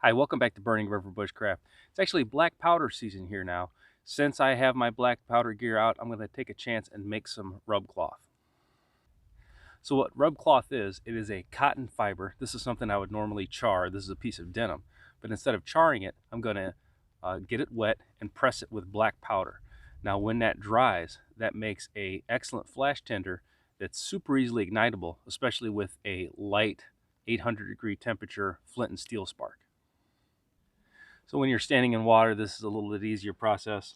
Hi, welcome back to Burning River Bushcraft. It's actually black powder season here now. Since I have my black powder gear out, I'm going to take a chance and make some rub cloth. So what rub cloth is, it is a cotton fiber. This is something I would normally char. This is a piece of denim. But instead of charring it, I'm going to get it wet and press it with black powder. Now when that dries, that makes a excellent flash tinder that's super easily ignitable, especially with a light 800-degree temperature flint and steel spark. So when you're standing in water, this is a little bit easier process.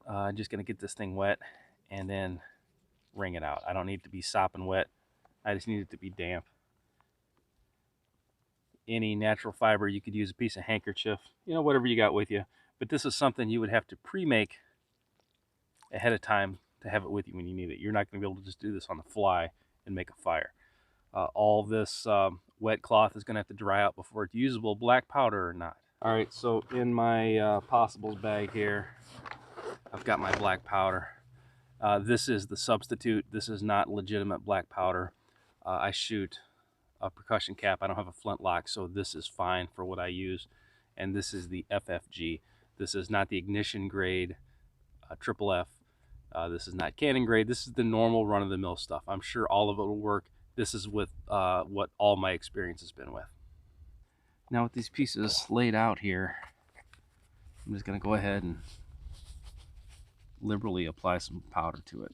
I'm just gonna get this thing wet and then wring it out. I don't need it to be sopping wet. I just need it to be damp. Any natural fiber, you could use a piece of handkerchief, whatever you got with you. But this is something you would have to pre-make ahead of time to have it with you when you need it. You're not gonna be able to just do this on the fly and make a fire. All this wet cloth is gonna have to dry out before it's usable, black powder or not. All right, so in my possibles bag here, I've got my black powder. This is the substitute. This is not legitimate black powder. I shoot a percussion cap. I don't have a flintlock, so this is fine for what I use. And this is the FFG. This is not the ignition grade triple F. This is not cannon grade. This is the normal run-of-the-mill stuff. I'm sure all of it will work. This is with what all my experience has been with. Now with these pieces laid out here, I'm just going to go ahead and liberally apply some powder to it.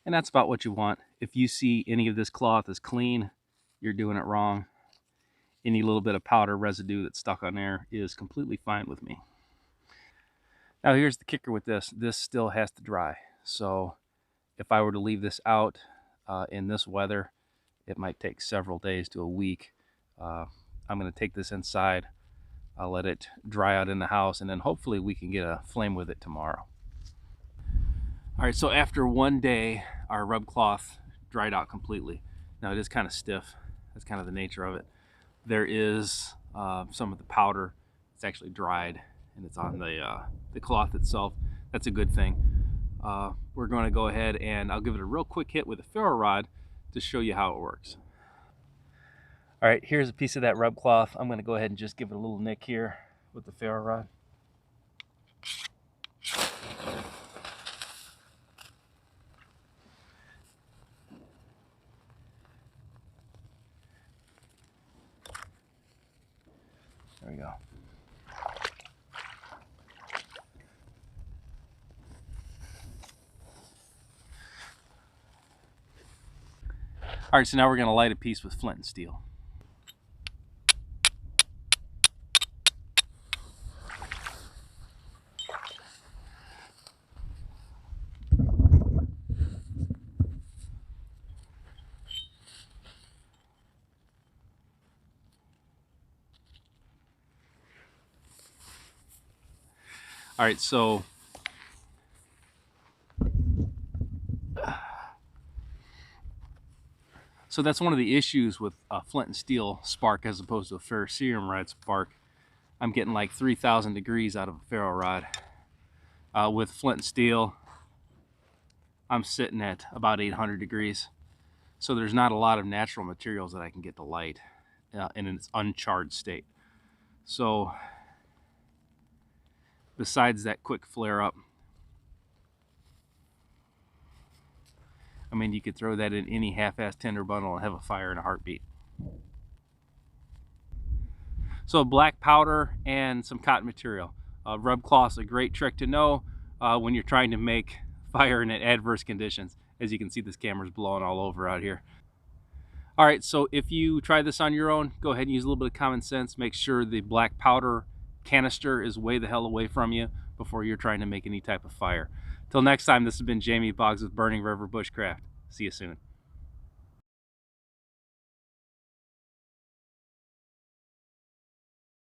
And that's about what you want. If you see any of this cloth is clean, you're doing it wrong. Any little bit of powder residue that's stuck on there is completely fine with me. Now here's the kicker with this. This still has to dry. So if I were to leave this out in this weather, it might take several days to a week. I'm going to take this inside. I'll let it dry out in the house, and then hopefully we can get a flame with it tomorrow. All right, so after one day, our rub cloth dried out completely. Now it is kind of stiff. That's kind of the nature of it. There is some of the powder. It's actually dried, and it's on the cloth itself. That's a good thing. We're going to go ahead and I'll give it a real quick hit with a ferro rod to show you how it works. All right, here's a piece of that rub cloth. I'm going to go ahead and just give it a little nick here with the ferro rod. There we go. All right, so now we're going to light a piece with Flint Steel. All right, so that's one of the issues with a Flint and Steel spark as opposed to a ferrocerium rod spark. I'm getting like 3,000 degrees out of a ferro rod. With Flint and Steel, I'm sitting at about 800 degrees. So there's not a lot of natural materials that I can get to light in its uncharred state. So besides that quick flare up, I mean, you could throw that in any half-assed tinder bundle and have a fire in a heartbeat. So black powder and some cotton material. Rub cloth's a great trick to know when you're trying to make fire in adverse conditions. As you can see, this camera's blowing all over out here. All right, so if you try this on your own, go ahead and use a little bit of common sense. Make sure the black powder canister is way the hell away from you before you're trying to make any type of fire. Till next time, this has been Jamie Boggs with Burning River Bushcraft. See you soon.